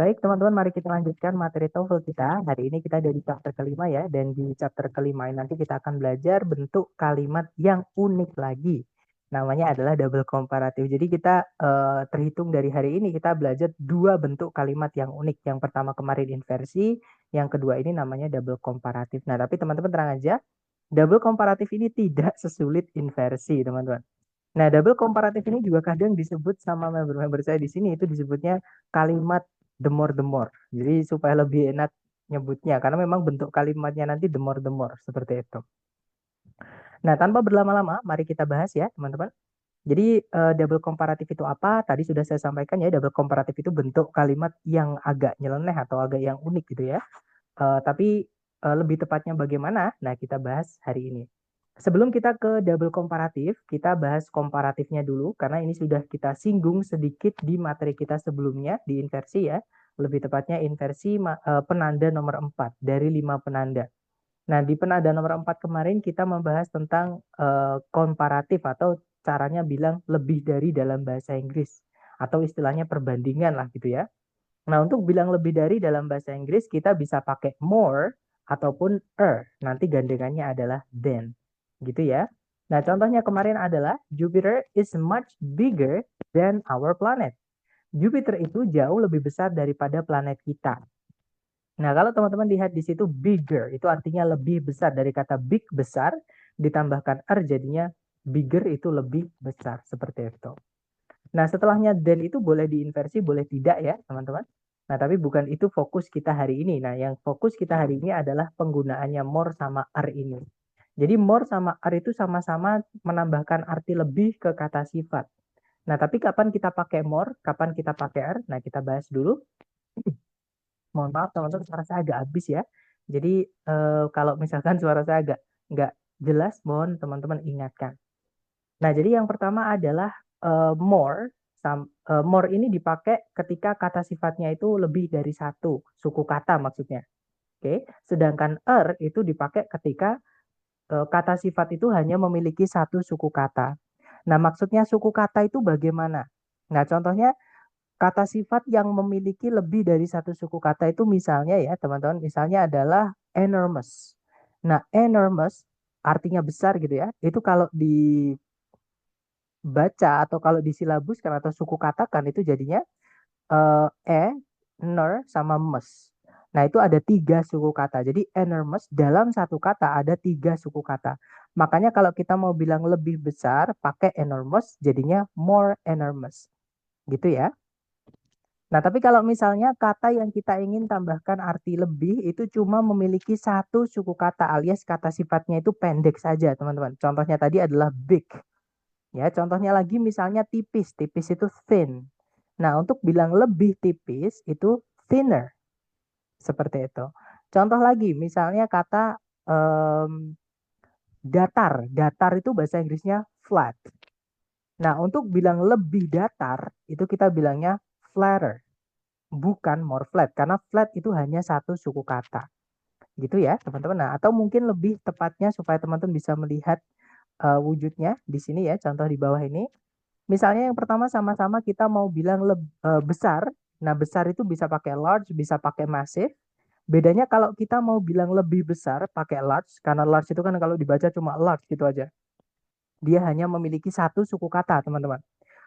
Baik, teman-teman, mari kita lanjutkan materi TOEFL kita. Hari ini kita ada di chapter kelima ya, dan di chapter kelima ini nanti kita akan belajar bentuk kalimat yang unik lagi. Namanya adalah double comparative. Jadi kita terhitung dari hari ini kita belajar dua bentuk kalimat yang unik. Yang pertama kemarin inversi, yang kedua ini namanya double comparative. Nah, tapi teman-teman tenang aja, double comparative ini tidak sesulit inversi, teman-teman. Nah, double komparatif ini juga kadang disebut sama member-member saya di sini itu disebutnya kalimat the more the more. Jadi supaya lebih enak nyebutnya karena memang bentuk kalimatnya nanti the more seperti itu. Nah, tanpa berlama-lama, mari kita bahas ya, teman-teman. Jadi double komparatif itu apa? Tadi sudah saya sampaikan ya, double komparatif itu bentuk kalimat yang agak nyeleneh atau agak yang unik gitu ya. Tapi lebih tepatnya bagaimana? Nah, kita bahas hari ini. Sebelum kita ke double komparatif, kita bahas komparatifnya dulu karena ini sudah kita singgung sedikit di materi kita sebelumnya di inversi ya. Lebih tepatnya inversi penanda nomor 4 dari 5 penanda. Nah, di penanda nomor 4 kemarin kita membahas tentang komparatif atau caranya bilang lebih dari dalam bahasa Inggris atau istilahnya perbandingan lah gitu ya. Nah, untuk bilang lebih dari dalam bahasa Inggris, kita bisa pakai more ataupun Nanti gandengannya adalah than. Gitu ya. Nah, contohnya kemarin adalah Jupiter is much bigger than our planet. Jupiter itu jauh lebih besar daripada planet kita. Nah, kalau teman-teman lihat di situ bigger, itu artinya lebih besar dari kata big besar, ditambahkan jadinya bigger itu lebih besar. Seperti itu. Nah, setelahnya then itu boleh diinversi, boleh tidak ya, teman-teman. Nah, tapi bukan itu fokus kita hari ini. Nah, yang fokus kita hari ini adalah penggunaannya more sama are ini. Jadi more sama are itu sama-sama menambahkan arti lebih ke kata sifat. Nah, tapi kapan kita pakai more, kapan kita pakai are? Nah, kita bahas dulu. Mohon maaf teman-teman, suara saya agak habis ya. Jadi kalau misalkan suara saya agak nggak jelas, mohon teman-teman ingatkan. Nah, jadi yang pertama adalah more. More ini dipakai ketika kata sifatnya itu lebih dari satu suku kata maksudnya. Oke, sedangkan itu dipakai ketika kata sifat itu hanya memiliki satu suku kata. Nah, maksudnya suku kata itu bagaimana? Nah, contohnya kata sifat yang memiliki lebih dari satu suku kata itu misalnya ya, teman-teman, misalnya adalah enormous. Nah, enormous artinya besar gitu ya. Itu kalau dibaca atau kalau disilabuskan atau suku katakan itu jadinya eh, e, ner sama mes. Nah, itu ada tiga suku kata. Jadi enormous dalam satu kata ada tiga suku kata. Makanya kalau kita mau bilang lebih besar pakai enormous jadinya more enormous. Gitu ya. Nah, tapi kalau misalnya kata yang kita ingin tambahkan arti lebih itu cuma memiliki satu suku kata alias kata sifatnya itu pendek saja, teman-teman. Contohnya tadi adalah big. Ya, contohnya lagi misalnya tipis. Tipis itu thin. Nah, untuk bilang lebih tipis itu thinner. Seperti itu. Contoh lagi, misalnya kata datar. Datar itu bahasa Inggrisnya flat. Nah, untuk bilang lebih datar, itu kita bilangnya flatter. Bukan more flat. Karena flat itu hanya satu suku kata. Gitu ya, teman-teman. Nah, atau mungkin lebih tepatnya supaya teman-teman bisa melihat wujudnya di sini ya, contoh di bawah ini. Misalnya yang pertama sama-sama kita mau bilang besar. Nah, besar itu bisa pakai large, bisa pakai massive. Bedanya kalau kita mau bilang lebih besar pakai large, karena large itu kan kalau dibaca cuma large gitu aja. Dia hanya memiliki satu suku kata, teman-teman.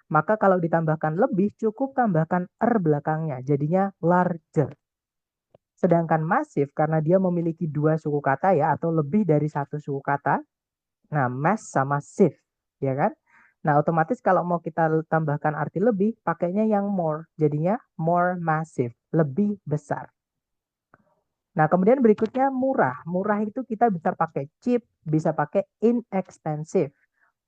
Maka kalau ditambahkan lebih, cukup tambahkan belakangnya, jadinya larger. Sedangkan massive karena dia memiliki dua suku kata ya, atau lebih dari satu suku kata. Nah, mass sama sieve, ya kan? Nah, otomatis kalau mau kita tambahkan arti lebih, pakainya yang more. Jadinya more massive, lebih besar. Nah, kemudian berikutnya murah. Murah itu kita bisa pakai cheap, bisa pakai inexpensive.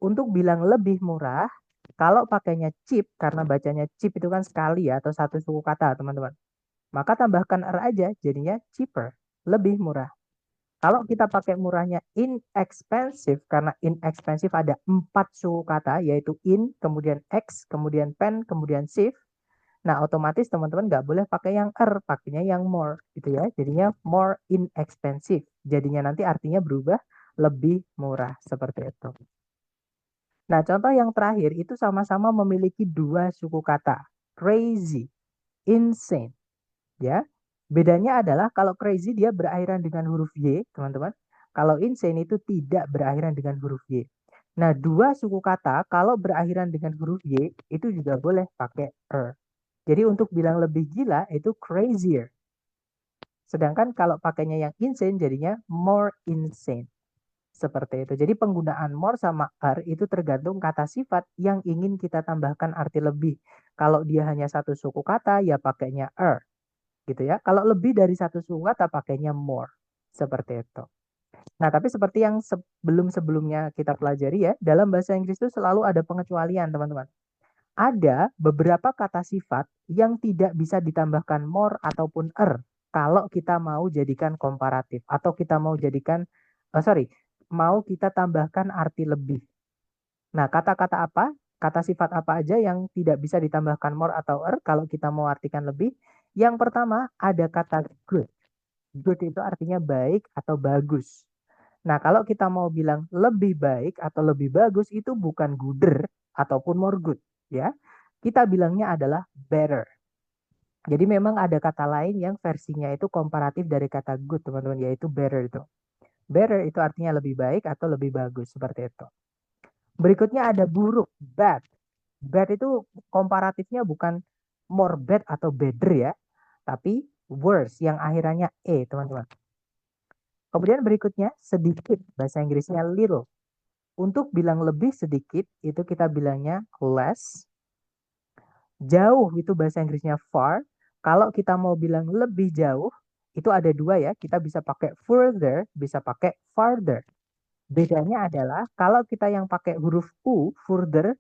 Untuk bilang lebih murah, kalau pakainya cheap, karena bacanya cheap itu kan sekali ya, atau satu suku kata, teman-teman. Maka tambahkan R aja, jadinya cheaper, lebih murah. Kalau kita pakai murahnya inexpensive, karena inexpensive ada 4 suku kata, yaitu in, kemudian x, kemudian pen, kemudian sieve. Nah, otomatis teman-teman nggak boleh pakai yang pakainya yang more, gitu ya. Jadinya more inexpensive. Jadinya nanti artinya berubah lebih murah, seperti itu. Nah, contoh yang terakhir itu sama-sama memiliki dua suku kata. Crazy, insane. Ya. Bedanya adalah kalau crazy dia berakhiran dengan huruf Y, teman-teman. Kalau insane itu tidak berakhiran dengan huruf Y. Nah, dua suku kata kalau berakhiran dengan huruf Y itu juga boleh pakai er. Jadi untuk bilang lebih gila itu crazier. Sedangkan kalau pakainya yang insane jadinya more insane. Seperti itu. Jadi penggunaan more sama er itu tergantung kata sifat yang ingin kita tambahkan arti lebih. Kalau dia hanya satu suku kata ya pakainya er gitu ya. Kalau lebih dari satu suku kata pakainya more. Seperti itu. Nah, tapi seperti yang sebelum-sebelumnya kita pelajari ya, dalam bahasa Inggris itu selalu ada pengecualian, teman-teman. Ada beberapa kata sifat yang tidak bisa ditambahkan more ataupun er kalau kita mau jadikan komparatif atau kita mau jadikan mau kita tambahkan arti lebih. Nah, kata-kata apa? Kata sifat apa aja yang tidak bisa ditambahkan more atau er kalau kita mau artikan lebih? Yang pertama ada kata good. Good itu artinya baik atau bagus. Nah, kalau kita mau bilang lebih baik atau lebih bagus itu bukan gooder ataupun more good, ya. Kita bilangnya adalah better. Jadi memang ada kata lain yang versinya itu komparatif dari kata good, teman-teman, yaitu better itu. Better itu artinya lebih baik atau lebih bagus, seperti itu. Berikutnya ada buruk, bad. Bad itu komparatifnya bukan more bad atau better ya, tapi worse yang akhirannya e, teman-teman. Kemudian berikutnya sedikit, bahasa Inggrisnya little. Untuk bilang lebih sedikit, itu kita bilangnya less. Jauh itu bahasa Inggrisnya far. Kalau kita mau bilang lebih jauh, itu ada dua ya. Kita bisa pakai further, bisa pakai farther. Bedanya adalah kalau kita yang pakai huruf U, further,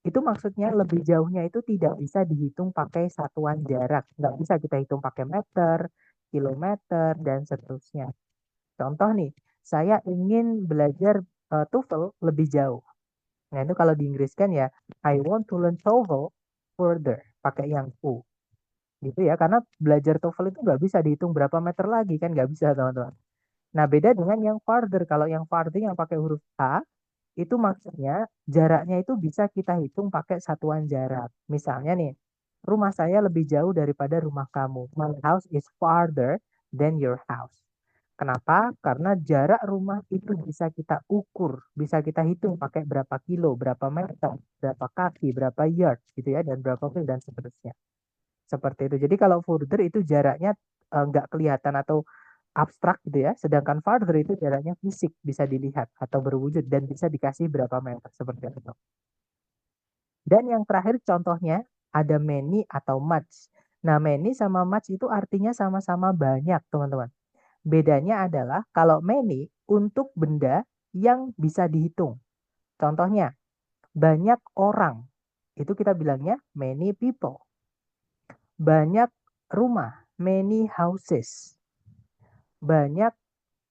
itu maksudnya lebih jauhnya itu tidak bisa dihitung pakai satuan jarak. Nggak bisa kita hitung pakai meter, kilometer, dan seterusnya. Contoh nih, saya ingin belajar TOEFL lebih jauh. Nah, itu kalau diinggriskan ya, I want to learn TOEFL further, pakai yang U. Gitu ya, karena belajar TOEFL itu nggak bisa dihitung berapa meter lagi, kan nggak bisa, teman-teman. Nah, beda dengan yang farther. Kalau yang farther yang pakai huruf A, itu maksudnya jaraknya itu bisa kita hitung pakai satuan jarak. Misalnya nih, rumah saya lebih jauh daripada rumah kamu. My house is farther than your house. Kenapa? Karena jarak rumah itu bisa kita ukur, bisa kita hitung pakai berapa kilo, berapa meter, berapa kaki, berapa yard, gitu ya, dan berapa mil dan seterusnya. Seperti itu. Jadi kalau further itu jaraknya nggak kelihatan atau abstrak gitu ya, sedangkan farther itu jaraknya fisik, bisa dilihat atau berwujud dan bisa dikasih berapa meter seperti itu. Dan yang terakhir contohnya ada many atau much. Nah, many sama much itu artinya sama-sama banyak, teman-teman. Bedanya adalah kalau many untuk benda yang bisa dihitung. Contohnya, banyak orang. Itu kita bilangnya many people. Banyak rumah, many houses. Banyak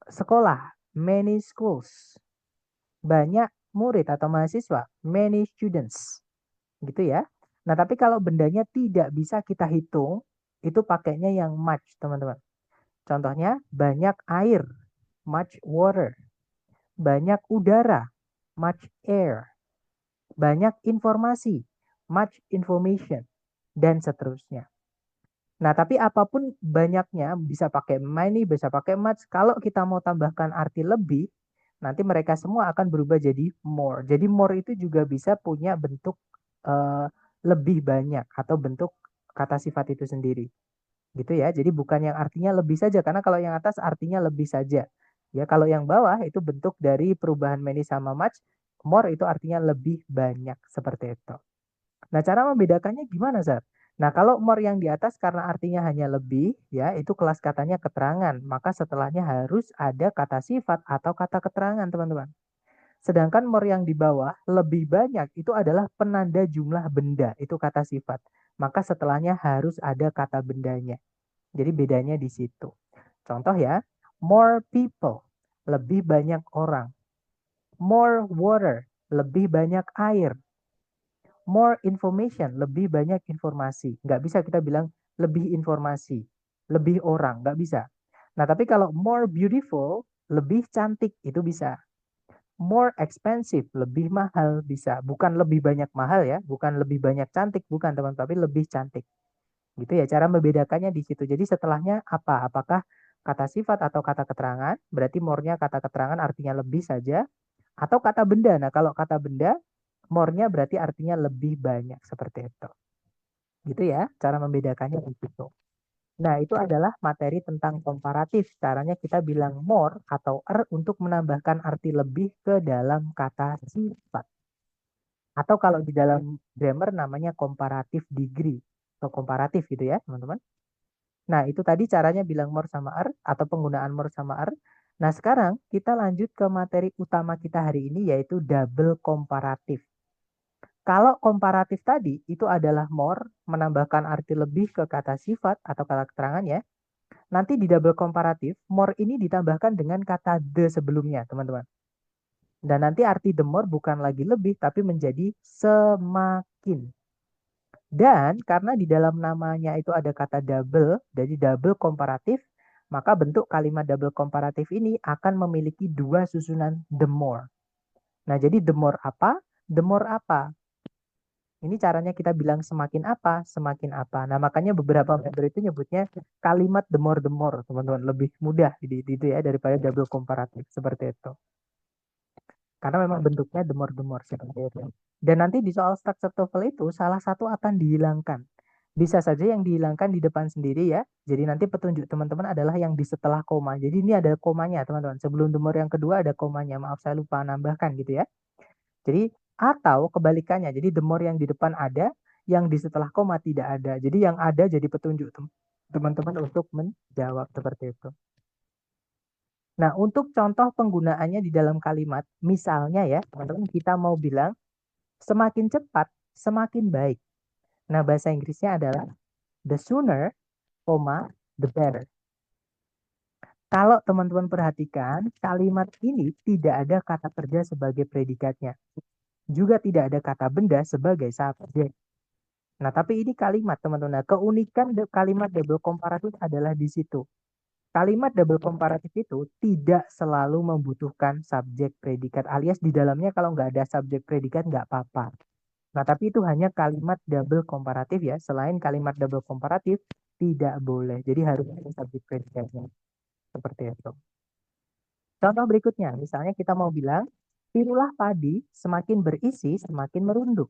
sekolah, many schools. Banyak murid atau mahasiswa, many students. Gitu ya. Nah, tapi kalau bendanya tidak bisa kita hitung, itu pakainya yang much, teman-teman. Contohnya, banyak air, much water. Banyak udara, much air. Banyak informasi, much information. Dan seterusnya. Nah, tapi apapun banyaknya, bisa pakai many, bisa pakai much. Kalau kita mau tambahkan arti lebih, nanti mereka semua akan berubah jadi more. Jadi more itu juga bisa punya bentuk uh, lebih banyak atau bentuk kata sifat itu sendiri. Gitu ya. Jadi bukan yang artinya lebih saja, karena kalau yang atas artinya lebih saja. Ya, kalau yang bawah itu bentuk dari perubahan many sama much, more itu artinya lebih banyak seperti itu. Nah, cara membedakannya gimana, Zat? Nah, kalau more yang di atas karena artinya hanya lebih, ya, itu kelas katanya keterangan. Maka setelahnya harus ada kata sifat atau kata keterangan, teman-teman. Sedangkan more yang di bawah, lebih banyak, itu adalah penanda jumlah benda, itu kata sifat. Maka setelahnya harus ada kata bendanya. Jadi bedanya di situ. Contoh ya, more people, lebih banyak orang. More water, lebih banyak air. More information, lebih banyak informasi. Nggak bisa kita bilang lebih informasi, lebih orang, nggak bisa. Nah, tapi kalau more beautiful, lebih cantik, itu bisa. More expensive, lebih mahal, bisa. Bukan lebih banyak mahal ya, bukan lebih banyak cantik, bukan teman, tapi lebih cantik. Gitu ya, cara membedakannya di situ. Jadi setelahnya apa? Apakah kata sifat atau kata keterangan? Berarti more-nya kata keterangan artinya lebih saja. Atau kata benda. Nah, kalau kata benda, more-nya berarti artinya lebih banyak. Seperti itu. Gitu ya, cara membedakannya di situ. Nah, itu adalah materi tentang komparatif. Caranya kita bilang more atau untuk menambahkan arti lebih ke dalam kata sifat. Atau kalau di dalam grammar namanya comparative degree. Atau komparatif gitu ya, teman-teman. Nah, itu tadi caranya bilang more sama atau penggunaan more sama Nah, sekarang kita lanjut ke materi utama kita hari ini yaitu double komparatif. Kalau komparatif tadi itu adalah more, menambahkan arti lebih ke kata sifat atau kata keterangan ya. Nanti di double komparatif, more ini ditambahkan dengan kata the sebelumnya, teman-teman. Dan nanti arti the more bukan lagi lebih, tapi menjadi semakin. Dan karena di dalam namanya itu ada kata double, jadi double komparatif, maka bentuk kalimat double komparatif ini akan memiliki dua susunan the more. Nah, jadi the more apa? The more apa? Ini caranya kita bilang semakin apa? Semakin apa. Nah, makanya beberapa member itu nyebutnya kalimat the more, teman-teman. Lebih mudah itu ya daripada double komparatif seperti itu. Karena memang bentuknya the more seperti itu. Dan nanti di soal structure TOEFL itu salah satu akan dihilangkan. Bisa saja yang dihilangkan di depan sendiri ya. Jadi nanti petunjuk teman-teman adalah yang di setelah koma. Jadi ini ada komanya teman-teman. Sebelum the more yang kedua ada komanya. Maaf saya lupa nambahkan gitu ya. Jadi atau kebalikannya. Jadi the more yang di depan ada, yang di setelah koma tidak ada. Jadi yang ada jadi petunjuk teman-teman untuk menjawab seperti itu. Nah, untuk contoh penggunaannya di dalam kalimat, misalnya ya, teman-teman kita mau bilang semakin cepat, semakin baik. Nah, bahasa Inggrisnya adalah the sooner, the better. Kalau teman-teman perhatikan, kalimat ini tidak ada kata kerja sebagai predikatnya. Juga tidak ada kata benda sebagai subjek. Nah, tapi ini kalimat, teman-teman. Nah, keunikan kalimat double komparatif adalah di situ. Kalimat double komparatif itu tidak selalu membutuhkan subjek predikat alias di dalamnya kalau nggak ada subjek predikat nggak apa-apa. Nah, tapi itu hanya kalimat double komparatif ya. Selain kalimat double komparatif tidak boleh. Jadi harus ada subjek predikatnya. Seperti itu. Contoh berikutnya, misalnya kita mau bilang, tirulah padi semakin berisi semakin merunduk.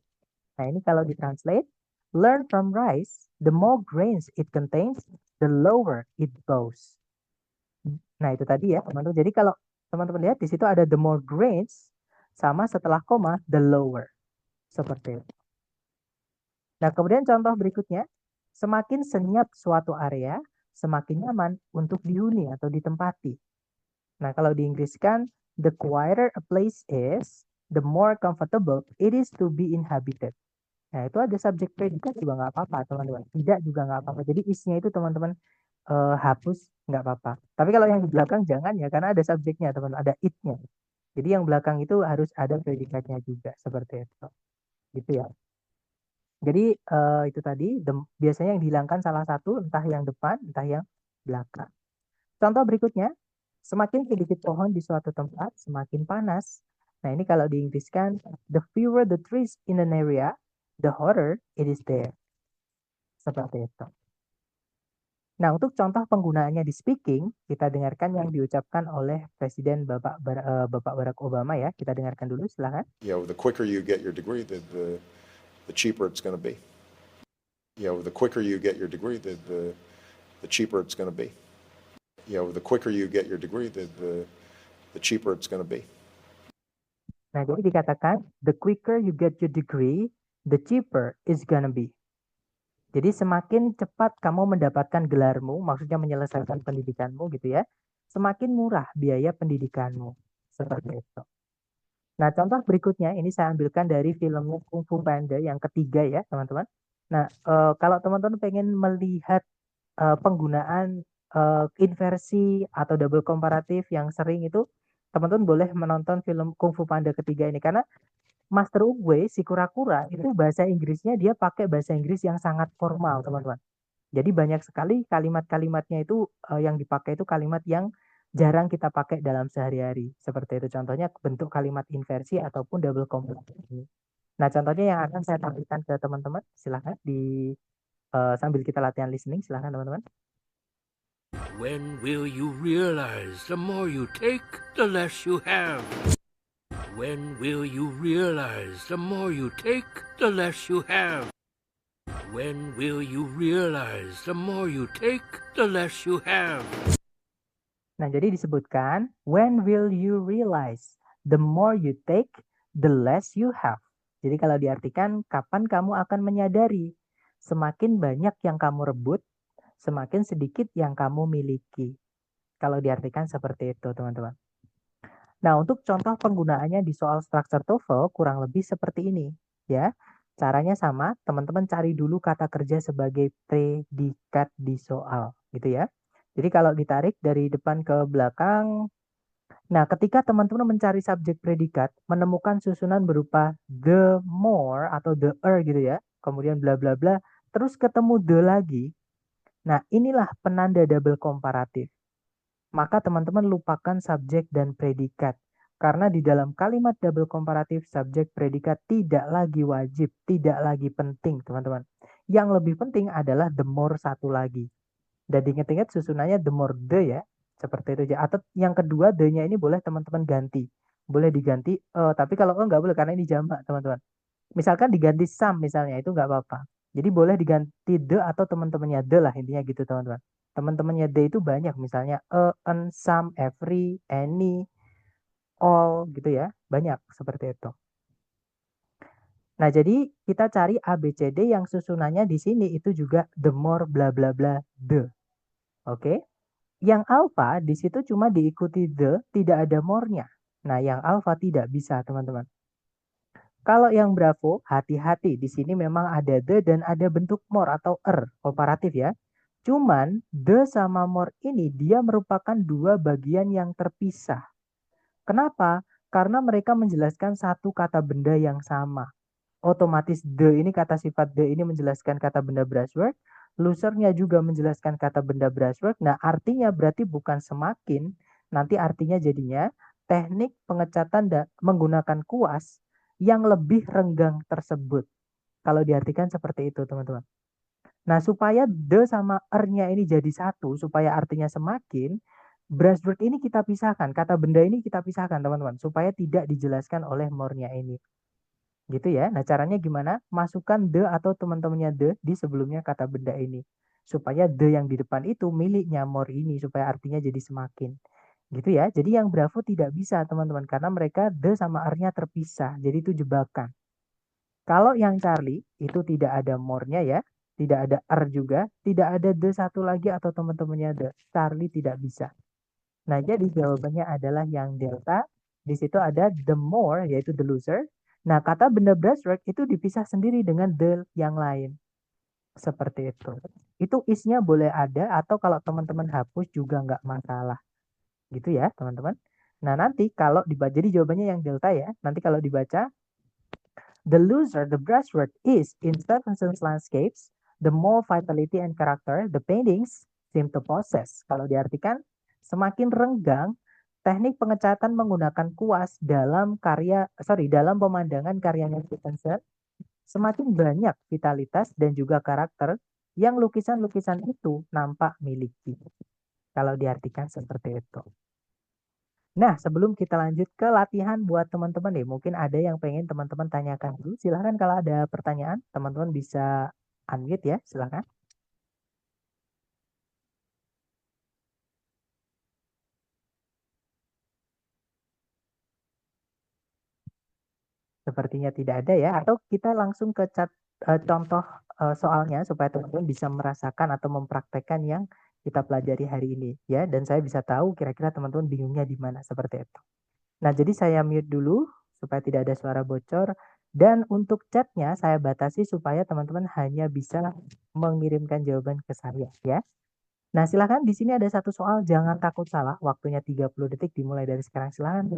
Nah, ini kalau ditranslate, learn from rice, the more grains it contains, the lower it goes. Nah, itu tadi ya, teman-teman. Jadi kalau teman-teman lihat di situ ada the more grains sama setelah koma the lower. Seperti itu. Nah, kemudian contoh berikutnya, semakin senyap suatu area, semakin nyaman untuk dihuni atau ditempati. Nah, kalau diinggriskan, the quieter a place is, the more comfortable it is to be inhabited. Nah, itu ada subjek predikat juga nggak apa-apa, teman-teman. Tidak juga nggak apa-apa. Jadi isinya itu teman-teman hapus nggak apa-apa. Tapi kalau yang di belakang jangan ya, karena ada subjeknya, teman-teman. Ada it-nya. Jadi yang belakang itu harus ada predikatnya juga, seperti itu. Gitu ya. Jadi itu tadi, biasanya yang dihilangkan salah satu, entah yang depan, entah yang belakang. Contoh berikutnya, semakin sedikit pohon di suatu tempat, semakin panas. Nah, ini kalau diinggriskan, the fewer the trees in an area, the hotter it is there. Seperti itu. Nah, untuk contoh penggunaannya di speaking, kita dengarkan yang diucapkan oleh Presiden Bapak Barack Obama ya. Kita dengarkan dulu, silahkan. The quicker you get your degree, the cheaper it's going to be. The quicker you get your degree, the cheaper it's going to be. The quicker you get your degree, the cheaper it's going to be. Nah, jadi dikatakan, the quicker you get your degree, the cheaper it's gonna be. Jadi semakin cepat kamu mendapatkan gelarmu, maksudnya menyelesaikan pendidikanmu gitu ya, semakin murah biaya pendidikanmu. Seperti itu. Nah, contoh berikutnya ini saya ambilkan dari filmnya Kung Fu Panda yang ketiga ya, teman-teman. Nah, kalau teman-teman pengen melihat penggunaan inversi atau double komparatif yang sering itu, teman-teman boleh menonton film Kung Fu Panda ketiga ini karena Master Uguay si kura-kura itu bahasa Inggrisnya dia pakai bahasa Inggris yang sangat formal, teman-teman. Jadi banyak sekali kalimat-kalimatnya itu yang dipakai itu kalimat yang jarang kita pakai dalam sehari-hari. Seperti itu contohnya bentuk kalimat inversi ataupun double komparatif. Nah, contohnya yang akan saya tampilkan ke teman-teman, silahkan di Sambil kita latihan listening, silahkan teman-teman. When will you realize the more you take, the less you have? When will you realize the more you take, the less you have? When will you realize the more you take, the less you have? Nah, jadi disebutkan, when will you realize the more you take, the less you have. Jadi kalau diartikan, kapan kamu akan menyadari semakin banyak yang kamu rebut, semakin sedikit yang kamu miliki. Kalau diartikan seperti itu, teman-teman. Nah, untuk contoh penggunaannya di soal structure TOEFL kurang lebih seperti ini, ya. Caranya sama, teman-teman cari dulu kata kerja sebagai predikat di soal, gitu ya. Jadi kalau ditarik dari depan ke belakang, nah ketika teman-teman mencari subjek predikat, menemukan susunan berupa the more atau the gitu ya, kemudian bla bla bla, terus ketemu the lagi. Nah, inilah penanda double komparatif. Maka teman-teman lupakan subjek dan predikat. Karena di dalam kalimat double komparatif, subjek predikat tidak lagi wajib, tidak lagi penting, teman-teman. Yang lebih penting adalah the more satu lagi. Dan diingat-ingat susunannya the more the ya, seperti itu aja. Atau yang kedua, the-nya ini boleh teman-teman ganti. Boleh diganti, tapi kalau nggak boleh karena ini jamak, teman-teman. Misalkan diganti some misalnya, itu nggak apa-apa. Jadi boleh diganti the atau teman-temannya the lah, intinya gitu teman-teman. Teman-temannya the itu banyak, misalnya an, some, every, any, all gitu ya. Banyak seperti itu. Nah, jadi kita cari A, B, C, D yang susunannya di sini itu juga the more bla bla bla the. Oke. Yang alpha di situ cuma diikuti the, tidak ada more-nya. Nah, yang alpha tidak bisa, teman-teman. Kalau yang Bravo, hati-hati. Di sini memang ada the dan ada bentuk more atau komparatif ya. Cuman the sama more ini dia merupakan dua bagian yang terpisah. Kenapa? Karena mereka menjelaskan satu kata benda yang sama. Otomatis the ini kata sifat the ini menjelaskan kata benda brushwork. Losernya juga menjelaskan kata benda brushwork. Nah, artinya berarti bukan semakin. Nanti artinya jadinya teknik pengecatan menggunakan kuas yang lebih renggang tersebut. Kalau diartikan seperti itu, teman-teman. Nah, supaya the sama er-nya ini jadi satu, supaya artinya semakin, brushwork ini kita pisahkan, kata benda ini kita pisahkan, teman-teman, supaya tidak dijelaskan oleh more-nya ini. Gitu ya. Nah, caranya gimana? Masukkan the atau teman-temannya the di sebelumnya kata benda ini. Supaya the yang di depan itu miliknya more ini, supaya artinya jadi semakin. Gitu ya. Jadi yang Bravo tidak bisa, teman-teman, karena mereka the sama er-nya terpisah. Jadi itu jebakan. Kalau yang Charlie itu tidak ada more-nya ya, tidak ada er juga, tidak ada the satu lagi atau teman-temannya the. Charlie tidak bisa. Nah, jadi jawabannya adalah yang delta. Di situ ada the more, yaitu the loser. Nah, kata benda brushwork itu dipisah sendiri dengan the yang lain. Seperti itu. Itu isnya boleh ada atau kalau teman-teman hapus juga nggak masalah. Gitu ya, teman-teman. Nah, nanti kalau dibaca, jadi jawabannya yang delta ya. Nanti kalau dibaca, the loser, the brushwork is in Stevenson's landscapes, the more vitality and character the paintings seem to possess. Kalau diartikan, semakin renggang teknik pengecatan menggunakan kuas dalam dalam pemandangan karyanya Stevenson, semakin banyak vitalitas dan juga karakter yang lukisan-lukisan itu nampak miliki. Kalau diartikan seperti itu. Nah, sebelum kita lanjut ke latihan buat teman-teman nih, mungkin ada yang pengen teman-teman tanyakan dulu. Silahkan kalau ada pertanyaan, teman-teman bisa unmute ya, silahkan. Sepertinya tidak ada ya, atau kita langsung ke contoh soalnya supaya teman-teman bisa merasakan atau mempraktekkan yang kita pelajari hari ini ya, dan saya bisa tahu kira-kira teman-teman bingungnya di mana seperti itu. Nah, jadi saya mute dulu supaya tidak ada suara bocor. Dan untuk chatnya saya batasi supaya teman-teman hanya bisa mengirimkan jawaban ke saya ya. Nah, silakan di sini ada satu soal, jangan takut salah. Waktunya 30 detik dimulai dari sekarang. Silakan.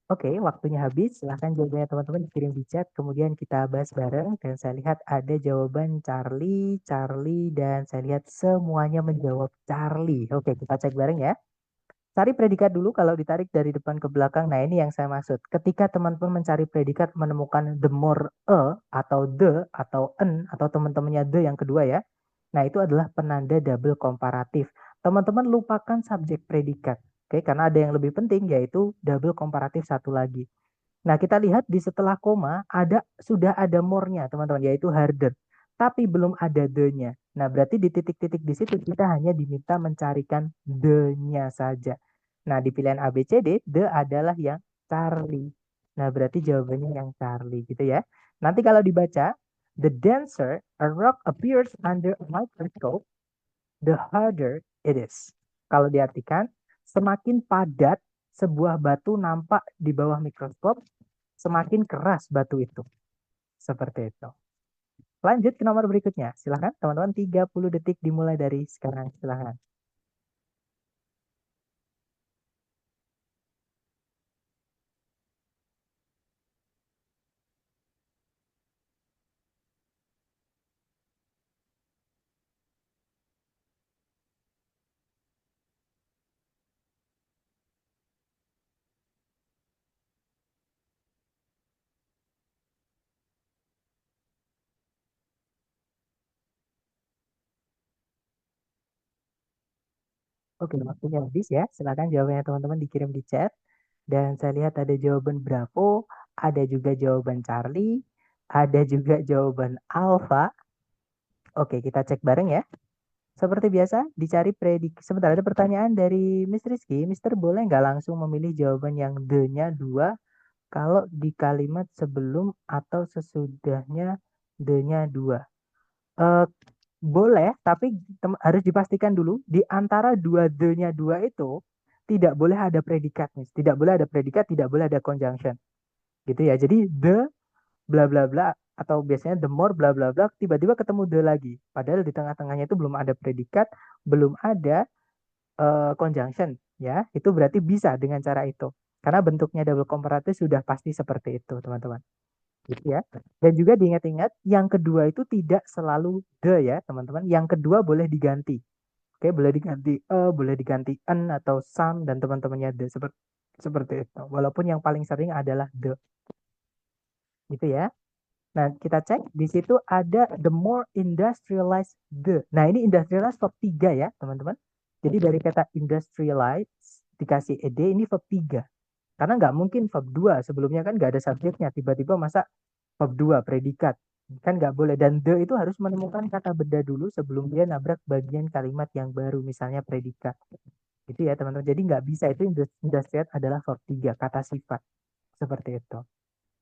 Oke, waktunya habis. Silahkan jawabannya teman-teman dikirim di chat. Kemudian kita bahas bareng. Dan saya lihat ada jawaban Charlie, Charlie, dan saya lihat semuanya menjawab Charlie. Oke, kita cek bareng ya. Cari predikat dulu kalau ditarik dari depan ke belakang. Nah, ini yang saya maksud. Ketika teman-teman mencari predikat menemukan the more atau the atau an atau teman-temannya the yang kedua ya. Nah, itu adalah penanda double komparatif. Teman-teman lupakan subjek predikat. Oke, karena ada yang lebih penting yaitu double komparatif satu lagi. Nah, kita lihat di setelah koma sudah ada more-nya, teman-teman, yaitu harder. Tapi belum ada the-nya. Nah, berarti di titik-titik di situ kita hanya diminta mencarikan the-nya saja. Nah, di pilihan A, B, C, D, the adalah yang Charlie. Nah, berarti jawabannya yang Charlie gitu ya. Nanti kalau dibaca, the denser a rock appears under a microscope, the harder it is. Kalau diartikan, semakin padat sebuah batu nampak di bawah mikroskop, semakin keras batu itu. Seperti itu. Lanjut ke nomor berikutnya. Silahkan teman-teman, 30 detik dimulai dari sekarang. Silahkan. Oke, waktunya habis ya. Silahkan jawabannya teman-teman dikirim di chat. Dan saya lihat ada jawaban Bravo, ada juga jawaban Charlie, ada juga jawaban Alpha. Oke, kita cek bareng ya. Seperti biasa, dicari prediksi. Sebentar, ada pertanyaan dari Miss Rizky. Mister boleh nggak langsung memilih jawaban yang the-nya 2 kalau di kalimat sebelum atau sesudahnya the-nya 2? Eh, boleh, tapi harus dipastikan dulu di antara dua the-nya 2 itu tidak boleh ada predikat, Miss. Tidak boleh ada predikat, tidak boleh ada conjunction. Gitu ya. Jadi the bla bla bla atau biasanya the more bla bla bla tiba-tiba ketemu the lagi. Padahal di tengah-tengahnya itu belum ada predikat, belum ada conjunction ya. Itu berarti bisa dengan cara itu. Karena bentuknya double comparative sudah pasti seperti itu, teman-teman. Gitu ya. Dan juga diingat-ingat yang kedua itu tidak selalu the ya, teman-teman. Yang kedua boleh diganti. Oke, boleh diganti boleh diganti an atau some dan teman-temannya the seperti itu. Walaupun yang paling sering adalah the. Gitu ya. Nah, kita cek di situ ada the more industrialized the. Nah, ini industrialized verb 3 ya, teman-teman. Jadi dari kata industrialized dikasih ed ini verb 3. Karena nggak mungkin verb 2, sebelumnya kan nggak ada subjeknya, tiba-tiba masa verb 2 predikat. Kan nggak boleh. Dan the itu harus menemukan kata benda dulu sebelum dia nabrak bagian kalimat yang baru, misalnya predikat. Gitu ya, teman-teman. Jadi nggak bisa, itu industrialized adalah verb 3, kata sifat. Seperti itu.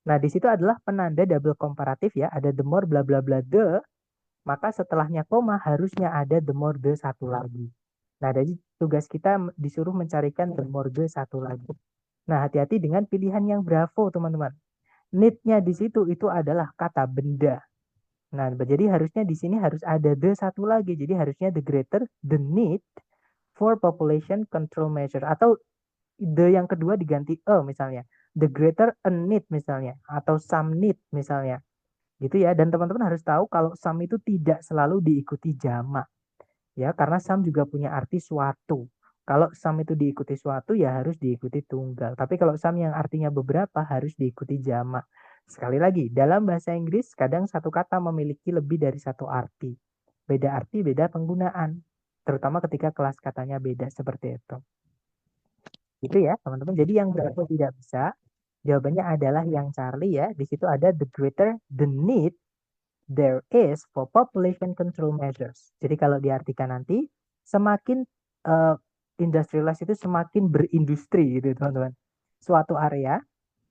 Nah, di situ adalah penanda double komparatif ya. Ada the more bla bla bla the, maka setelahnya koma harusnya ada the more the satu lagi. Nah, jadi tugas kita disuruh mencarikan the more the satu lagi. Nah, hati-hati dengan pilihan yang bravo, teman-teman. Need-nya di situ itu adalah kata benda. Nah, jadi harusnya di sini harus ada the satu lagi. Jadi harusnya the greater the need for population control measure atau the yang kedua diganti misalnya. The greater a need misalnya atau some need misalnya. Gitu ya. Dan teman-teman harus tahu kalau some itu tidak selalu diikuti jamak. Ya, karena some juga punya arti suatu. Kalau some itu diikuti suatu ya harus diikuti tunggal. Tapi kalau some yang artinya beberapa harus diikuti jamak. Sekali lagi, dalam bahasa Inggris kadang satu kata memiliki lebih dari satu arti. Beda arti, beda penggunaan. Terutama ketika kelas katanya beda seperti itu. Gitu ya, teman-teman. Jadi yang berapa tidak bisa, jawabannya adalah yang Charlie ya. Di situ ada the greater the need there is for population control measures. Jadi kalau diartikan nanti, semakin uh, industrialized itu semakin berindustri gitu teman-teman. Suatu area,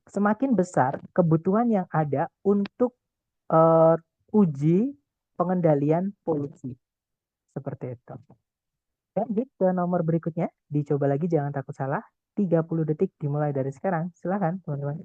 semakin besar kebutuhan yang ada untuk uh, uji pengendalian polusi. Seperti itu. Lanjut ke nomor berikutnya. Dicoba lagi, jangan takut salah. 30 detik dimulai dari sekarang. Silahkan, teman-teman.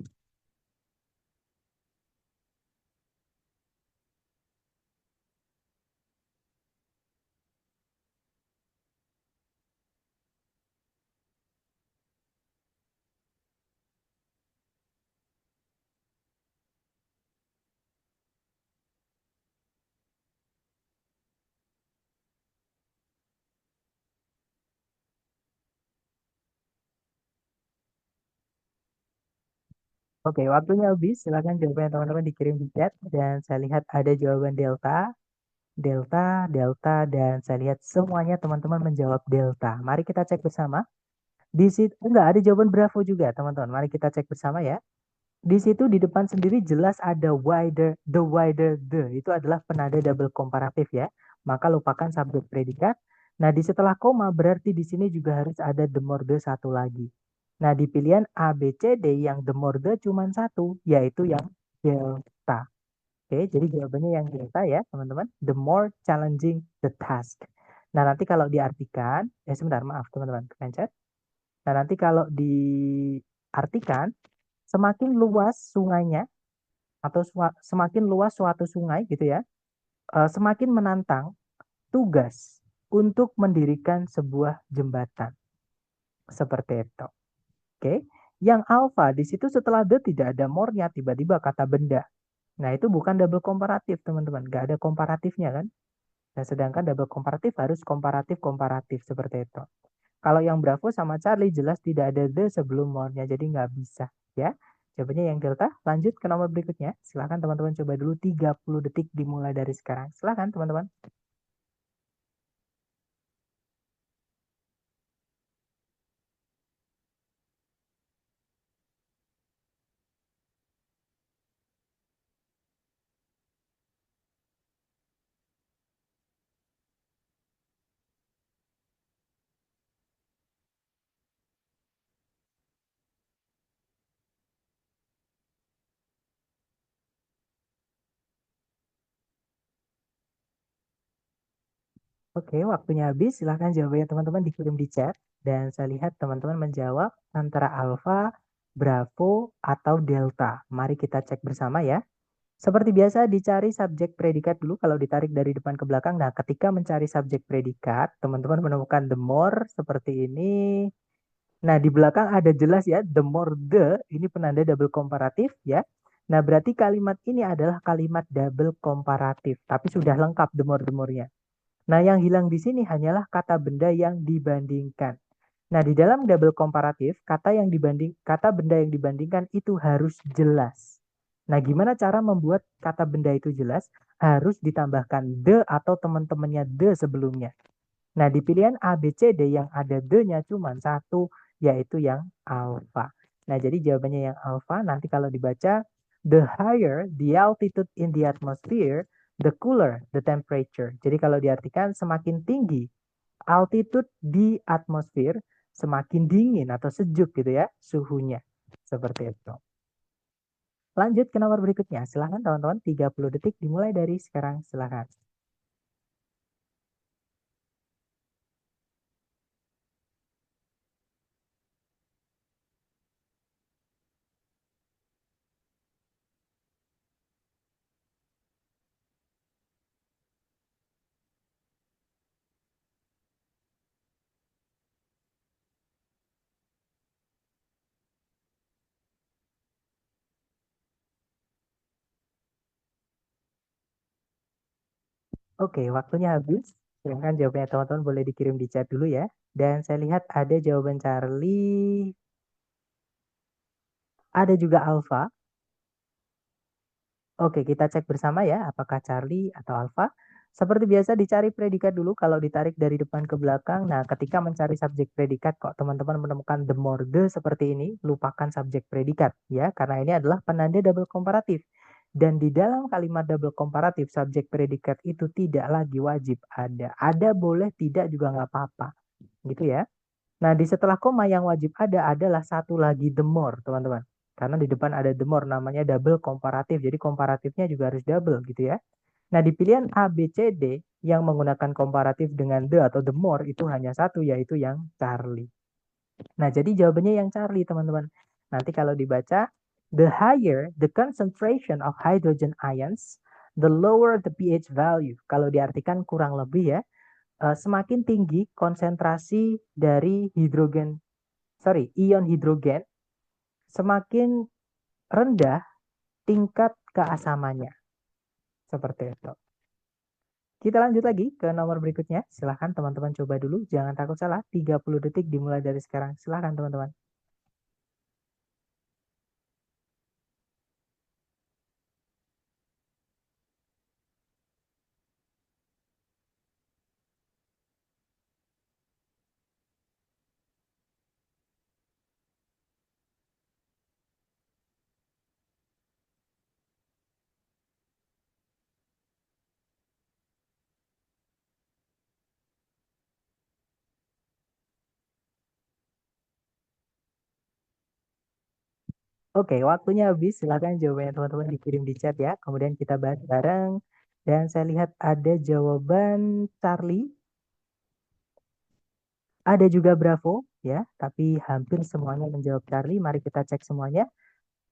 Oke, waktunya habis. Silakan jawabannya teman-teman dikirim di chat. Dan saya lihat ada jawaban delta, delta, delta, dan saya lihat semuanya teman-teman menjawab delta. Mari kita cek bersama. Di situ enggak ada jawaban bravo juga, teman-teman. Mari kita cek bersama ya. Di situ di depan sendiri jelas ada wider, the wider the. Itu adalah penanda double komparatif ya. Maka lupakan subjek predikat. Nah, di setelah koma berarti di sini juga harus ada the more the satu lagi. Nah, di pilihan A, B, C, D yang the more the cuma satu, yaitu yang delta. Oke, jadi jawabannya yang delta ya, teman-teman. The more challenging the task. Nah, nanti kalau diartikan, sebentar, maaf teman-teman, kepencet. Nah, nanti kalau diartikan, semakin luas sungainya atau semakin luas suatu sungai gitu ya, semakin menantang tugas untuk mendirikan sebuah jembatan. Seperti itu. Oke. Yang alpha di situ setelah the tidak ada more-nya, tiba-tiba kata benda. Nah, itu bukan double komparatif, teman-teman. Nggak ada komparatifnya kan? Nah, sedangkan double komparatif harus komparatif-komparatif seperti itu. Kalau yang Bravo sama Charlie jelas tidak ada the sebelum more-nya, jadi nggak bisa. Ya, jawabannya yang delta. Lanjut ke nomor berikutnya. Silakan teman-teman coba dulu 30 detik dimulai dari sekarang. Silakan teman-teman. Oke, waktunya habis. Silakan jawabannya teman-teman dikirim di chat. Dan saya lihat teman-teman menjawab antara alpha, bravo, atau delta. Mari kita cek bersama ya. Seperti biasa dicari subjek predikat dulu kalau ditarik dari depan ke belakang. Nah, ketika mencari subjek predikat, teman-teman menemukan the more seperti ini. Nah, di belakang ada jelas ya, the more the, ini penanda double komparatif ya. Nah, berarti kalimat ini adalah kalimat double komparatif. Tapi sudah lengkap the more-nya. Nah, yang hilang di sini hanyalah kata benda yang dibandingkan. Nah, di dalam double komparatif, kata benda yang dibandingkan itu harus jelas. Nah, gimana cara membuat kata benda itu jelas? Harus ditambahkan the atau teman-temannya the sebelumnya. Nah, di pilihan A, B, C, D yang ada the-nya cuma satu, yaitu yang alpha. Nah, jadi jawabannya yang alpha. Nanti kalau dibaca, the higher the altitude in the atmosphere, the cooler the temperature. Jadi kalau diartikan semakin tinggi altitude di atmosfer, semakin dingin atau sejuk gitu ya suhunya. Seperti itu. Lanjut ke nomor berikutnya. Silahkan teman-teman, 30 detik dimulai dari sekarang. Silahkan. Oke, waktunya habis. Silahkan jawabannya teman-teman boleh dikirim di chat dulu ya. Dan saya lihat ada jawaban Charlie, ada juga Alpha. Oke, kita cek bersama ya, apakah Charlie atau Alpha. Seperti biasa dicari predikat dulu kalau ditarik dari depan ke belakang. Nah, ketika mencari subjek predikat kok teman-teman menemukan the more the seperti ini, lupakan subjek predikat ya, karena ini adalah penanda double komparatif. Dan di dalam kalimat double komparatif, subjek predikat itu tidak lagi wajib ada. Ada boleh, tidak juga nggak apa-apa. Gitu ya. Nah, di setelah koma yang wajib ada adalah satu lagi the more, teman-teman. Karena di depan ada the more, namanya double komparatif. Jadi komparatifnya juga harus double gitu ya. Nah, di pilihan A, B, C, D yang menggunakan komparatif dengan the atau the more itu hanya satu, yaitu yang Charlie. Nah, jadi jawabannya yang Charlie, teman-teman. Nanti kalau dibaca, the higher the concentration of hydrogen ions, the lower the pH value. Kalau diartikan kurang lebih ya, semakin tinggi konsentrasi dari ion hidrogen, semakin rendah tingkat keasamannya. Seperti itu. Kita lanjut lagi ke nomor berikutnya. Silahkan teman-teman coba dulu. Jangan takut salah. 30 detik dimulai dari sekarang. Silahkan teman-teman. Oke, waktunya habis. Silakan jawabannya teman-teman dikirim di chat ya. Kemudian kita bahas bareng. Dan saya lihat ada jawaban Charlie. Ada juga Bravo ya, tapi hampir semuanya menjawab Charlie. Mari kita cek semuanya.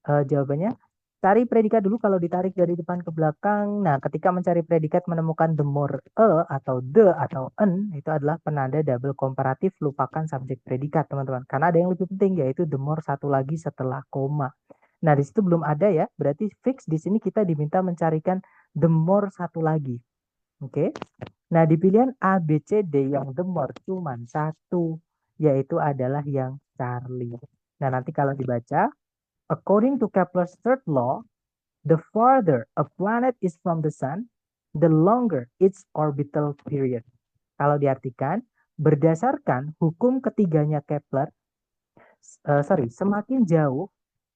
Jawabannya. Cari predikat dulu kalau ditarik dari depan ke belakang. Nah, ketika mencari predikat menemukan the more atau the atau an itu adalah penanda double komparatif, lupakan subjek predikat teman-teman. Karena ada yang lebih penting yaitu the more satu lagi setelah koma. Nah, di situ belum ada ya. Berarti fix di sini kita diminta mencarikan the more satu lagi. Oke. Nah, di pilihan A, B, C, D yang the more cuma satu, yaitu adalah yang Charlie. Nah, nanti kalau dibaca, according to Kepler's third law, the farther a planet is from the sun, the longer its orbital period. Kalau diartikan, berdasarkan hukum ketiganya Kepler, semakin jauh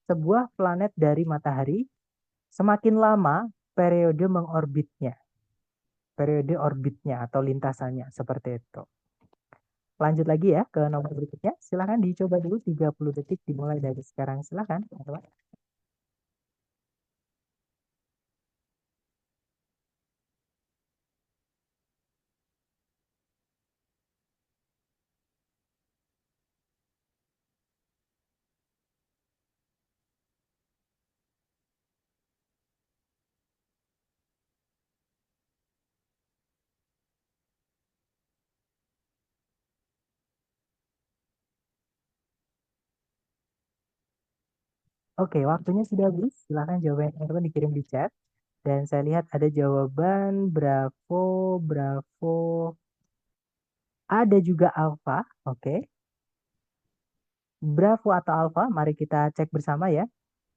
sebuah planet dari matahari, semakin lama periode mengorbitnya. Periode orbitnya atau lintasannya, seperti itu. Lanjut lagi ya ke nomor berikutnya. Silahkan dicoba dulu 30 detik dimulai dari sekarang. Silahkan, teman-teman. Oke, waktunya sudah habis. Silahkan jawabannya teman-teman dikirim di chat. Dan saya lihat ada jawaban Bravo, Bravo. Ada juga Alpha. Oke. Bravo atau Alpha, mari kita cek bersama ya.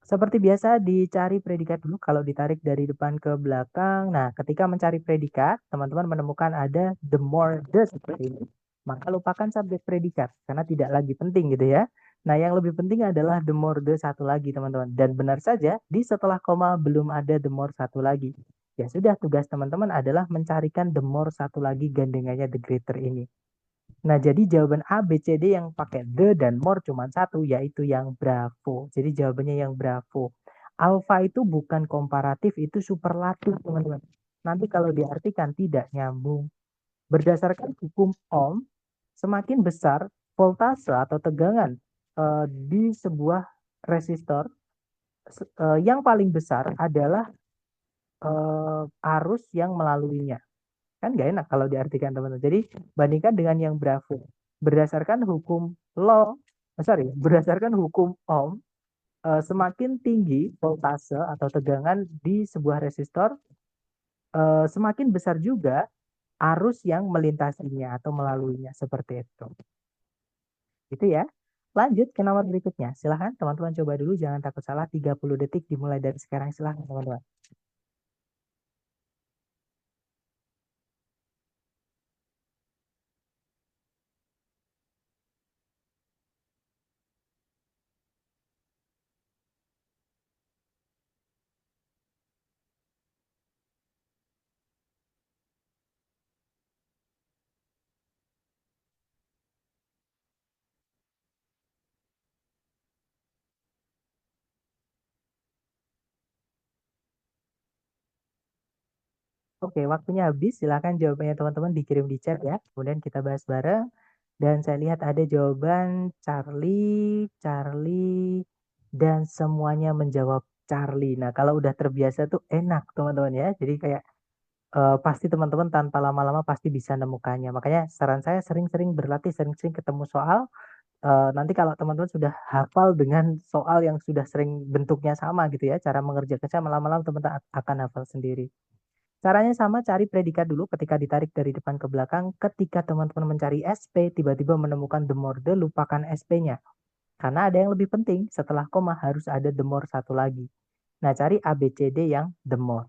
Seperti biasa dicari predikat dulu kalau ditarik dari depan ke belakang. Nah, ketika mencari predikat, teman-teman menemukan ada the more the seperti ini. Maka lupakan subjek predikat karena tidak lagi penting gitu ya. Nah, yang lebih penting adalah the more the satu lagi teman-teman. Dan benar saja di setelah koma belum ada the more satu lagi. Ya sudah, tugas teman-teman adalah mencarikan the more satu lagi gandengannya the greater ini. Nah, jadi jawaban A, B, C, D yang pakai the dan more cuma satu, yaitu yang Bravo. Jadi jawabannya yang Bravo. Alpha itu bukan komparatif, itu superlatif, teman-teman. Nanti kalau diartikan tidak nyambung. Berdasarkan hukum Ohm, semakin besar voltase atau tegangan di sebuah resistor, yang paling besar adalah arus yang melaluinya. Kan nggak enak kalau diartikan teman-teman. Jadi bandingkan dengan yang Bravo. Berdasarkan hukum berdasarkan hukum Ohm, semakin tinggi voltase atau tegangan di sebuah resistor, semakin besar juga arus yang melintasinya atau melaluinya, seperti itu. Itu ya. Lanjut ke nomor berikutnya. Silahkan teman-teman coba dulu, jangan takut salah. 30 detik dimulai dari sekarang. Silahkan teman-teman. Oke, waktunya habis. Silakan jawabannya teman-teman dikirim di chat ya. Kemudian kita bahas bareng. Dan saya lihat ada jawaban Charlie, Charlie, dan semuanya menjawab Charlie. Nah, kalau udah terbiasa tuh enak teman-teman ya. Jadi kayak pasti teman-teman tanpa lama-lama pasti bisa nemukannya. Makanya saran saya sering-sering berlatih, sering-sering ketemu soal. Nanti kalau teman-teman sudah hafal dengan soal yang sudah sering bentuknya sama gitu ya, cara mengerjakannya lama-lama teman-teman akan hafal sendiri. Caranya sama, cari predikat dulu ketika ditarik dari depan ke belakang. Ketika teman-teman mencari SP, tiba-tiba menemukan the more the, lupakan SP-nya. Karena ada yang lebih penting, setelah koma harus ada the more satu lagi. Nah, cari ABCD yang the more.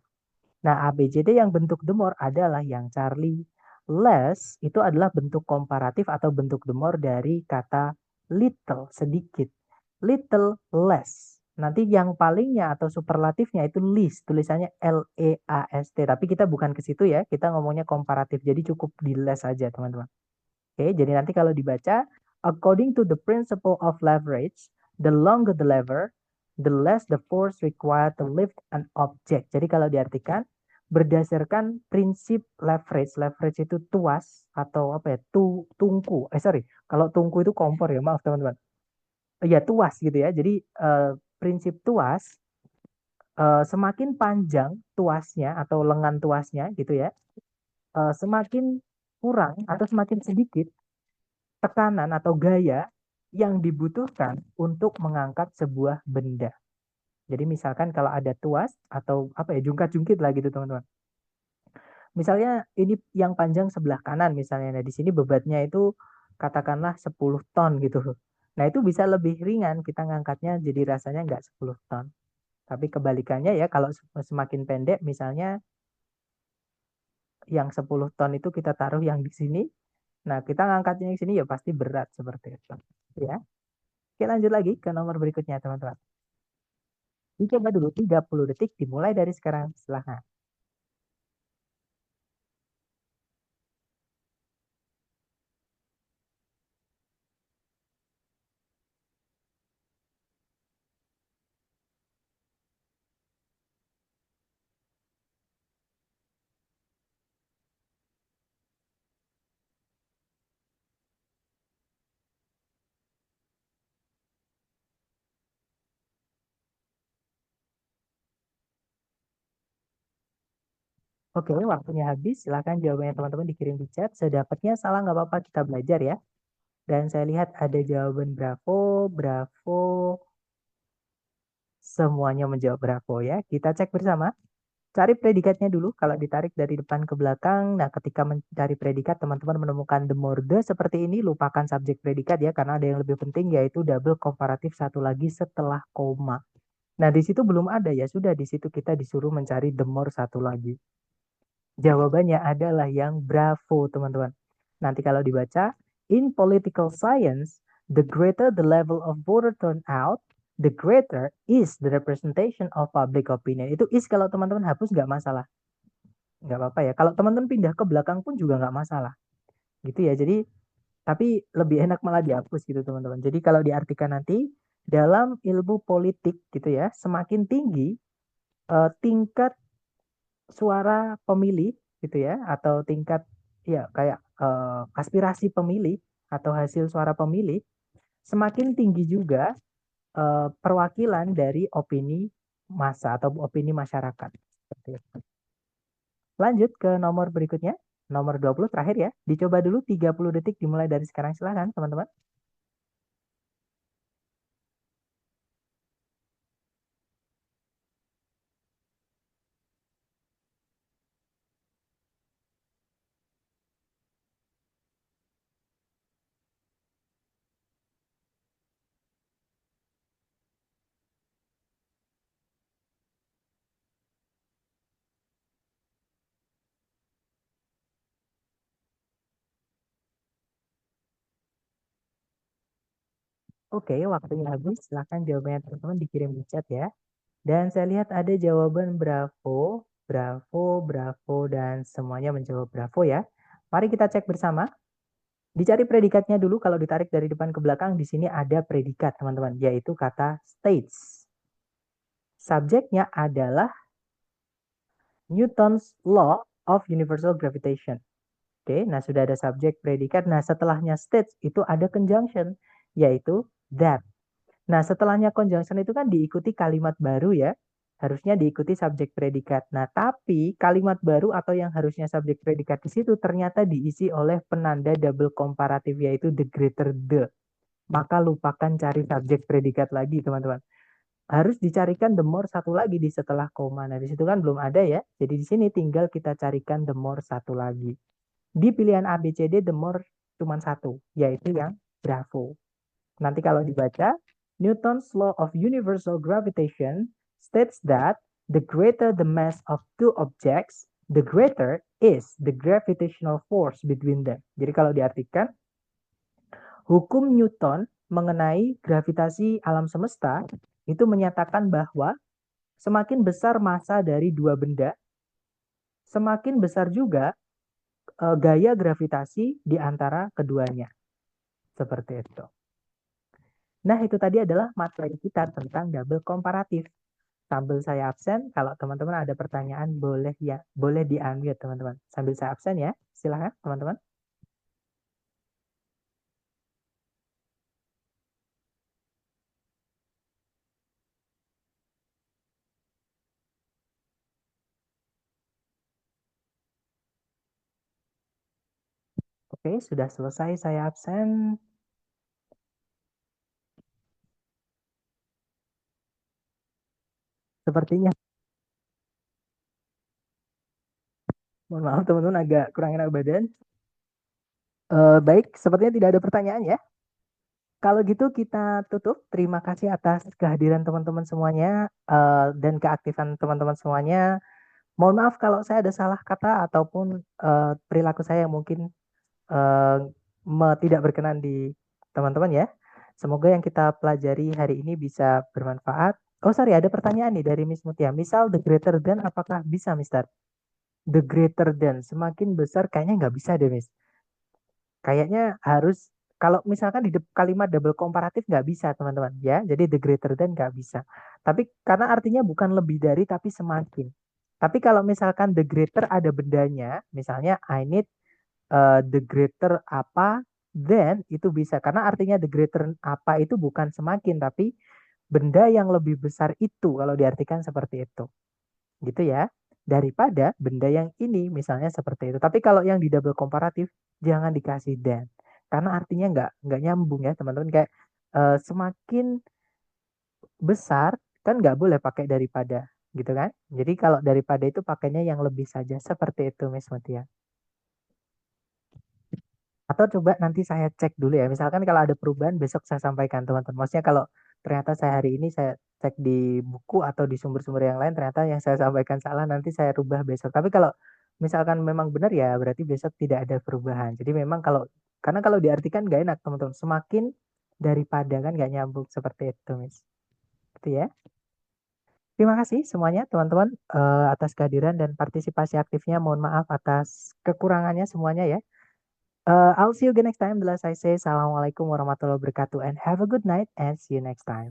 Nah, ABCD yang bentuk the more adalah yang Charlie. Less itu adalah bentuk komparatif atau bentuk the more dari kata little, sedikit. Little less. Nanti yang palingnya atau superlatifnya itu least, tulisannya L-E-A-S-T. Tapi kita bukan ke situ ya, kita ngomongnya komparatif. Jadi cukup di less saja, teman-teman. Oke, jadi nanti kalau dibaca, according to the principle of leverage, the longer the lever, the less the force required to lift an object. Jadi kalau diartikan berdasarkan prinsip leverage, leverage itu tuas atau apa ya, tungku. Kalau tungku itu kompor ya, maaf teman-teman. Ya tuas gitu ya. Jadi prinsip tuas, semakin panjang tuasnya atau lengan tuasnya gitu ya, semakin kurang atau semakin sedikit tekanan atau gaya yang dibutuhkan untuk mengangkat sebuah benda. Jadi misalkan kalau ada tuas atau apa ya, jungkat-jungkit lah gitu teman-teman. Misalnya ini yang panjang sebelah kanan misalnya. Nah, di sini bebannya itu katakanlah 10 ton gitu. Nah, itu bisa lebih ringan kita ngangkatnya, jadi rasanya nggak 10 ton. Tapi kebalikannya ya, kalau semakin pendek misalnya yang 10 ton itu kita taruh yang di sini. Nah, kita ngangkatnya di sini ya pasti berat seperti itu. Ya. Oke, lanjut lagi ke nomor berikutnya teman-teman. Dicoba dulu 30 detik dimulai dari sekarang. Silahkan. Oke, waktunya habis. Silahkan jawabannya teman-teman dikirim di chat. Sedapatnya salah nggak apa-apa, kita belajar ya. Dan saya lihat ada jawaban bravo, bravo. Semuanya menjawab bravo ya. Kita cek bersama. Cari predikatnya dulu. Kalau ditarik dari depan ke belakang. Nah, ketika mencari predikat, teman-teman menemukan the more the seperti ini. Lupakan subjek predikat ya, karena ada yang lebih penting yaitu double komparatif satu lagi setelah koma. Nah, di situ belum ada ya. Sudah di situ kita disuruh mencari the more satu lagi. Jawabannya adalah yang bravo, teman-teman. Nanti kalau dibaca, in political science, the greater the level of voter turnout, the greater is the representation of public opinion. Itu is kalau teman-teman hapus nggak masalah. Nggak apa-apa ya. Kalau teman-teman pindah ke belakang pun juga nggak masalah. Gitu ya. Jadi, tapi lebih enak malah dihapus gitu teman-teman. Jadi kalau diartikan nanti, dalam ilmu politik gitu ya, semakin tinggi tingkat suara pemilih gitu ya, atau tingkat ya kayak aspirasi pemilih atau hasil suara pemilih, semakin tinggi juga perwakilan dari opini massa atau opini masyarakat. Seperti itu. Lanjut ke nomor berikutnya, nomor 20 terakhir ya. Dicoba dulu 30 detik dimulai dari sekarang, silahkan teman-teman. Oke, waktunya habis. Silahkan jawabannya teman-teman dikirim di chat ya. Dan saya lihat ada jawaban bravo, bravo, bravo, dan semuanya menjawab bravo ya. Mari kita cek bersama. Dicari predikatnya dulu. Kalau ditarik dari depan ke belakang, di sini ada predikat teman-teman, yaitu kata states. Subjeknya adalah Newton's Law of Universal Gravitation. Oke, nah sudah ada subjek predikat. Nah setelahnya states itu ada conjunction, yaitu that. Nah, setelahnya conjunction itu kan diikuti kalimat baru ya. Harusnya diikuti subjek predikat. Nah, tapi kalimat baru atau yang harusnya subjek predikat di situ ternyata diisi oleh penanda double komparatif yaitu the greater the. Maka lupakan cari subjek predikat lagi, teman-teman. Harus dicarikan the more satu lagi di setelah koma. Nah, di situ kan belum ada ya. Jadi di sini tinggal kita carikan the more satu lagi. Di pilihan A, B, C, D, the more cuma satu, yaitu yang bravo. Nanti kalau dibaca, Newton's law of universal gravitation states that the greater the mass of two objects, the greater is the gravitational force between them. Jadi kalau diartikan, hukum Newton mengenai gravitasi alam semesta itu menyatakan bahwa semakin besar massa dari dua benda, semakin besar juga gaya gravitasi di antara keduanya. Seperti itu. Nah, itu tadi adalah materi kita tentang double komparatif. Sambil saya absen, kalau teman-teman ada pertanyaan boleh di-unmute teman-teman. Sambil saya absen ya, silakan teman-teman. Oke, sudah selesai saya absen. Sepertinya, mohon maaf teman-teman agak kurang enak badan. Baik, sepertinya tidak ada pertanyaan ya. Kalau gitu kita tutup. Terima kasih atas kehadiran teman-teman semuanya dan keaktifan teman-teman semuanya. Mohon maaf kalau saya ada salah kata ataupun perilaku saya yang mungkin tidak berkenan di teman-teman ya. Semoga yang kita pelajari hari ini bisa bermanfaat. Oh sorry, ada pertanyaan nih dari Miss Mutia. Misal the greater than apakah bisa, Mister? The greater than, semakin besar kayaknya nggak bisa deh, Miss. Kayaknya harus, kalau misalkan di kalimat double komparatif nggak bisa, teman-teman. Ya, jadi the greater than nggak bisa. Tapi karena artinya bukan lebih dari, tapi semakin. Tapi kalau misalkan the greater ada bendanya, misalnya I need the greater apa, then itu bisa. Karena artinya the greater apa itu bukan semakin, tapi benda yang lebih besar itu kalau diartikan seperti itu. Gitu ya. Daripada benda yang ini misalnya seperti itu. Tapi kalau yang di double komparatif jangan dikasih then. Karena artinya nggak nyambung ya teman-teman. Kayak semakin besar kan nggak boleh pakai daripada gitu kan. Jadi kalau daripada itu pakainya yang lebih saja. Seperti itu Miss Mutia. Atau coba nanti saya cek dulu ya. Misalkan kalau ada perubahan besok saya sampaikan teman-teman. Maksudnya kalau ternyata saya hari ini saya cek di buku atau di sumber-sumber yang lain ternyata yang saya sampaikan salah nanti saya rubah besok. Tapi kalau misalkan memang benar ya berarti besok tidak ada perubahan. Jadi memang karena kalau diartikan nggak enak teman-teman. Semakin daripada kan nggak nyambung seperti itu, Miss. Gitu ya. Terima kasih semuanya teman-teman atas kehadiran dan partisipasi aktifnya. Mohon maaf atas kekurangannya semuanya ya. I'll see you again next time. Bila saya say, Assalamualaikum warahmatullahi wabarakatuh and have a good night and see you next time.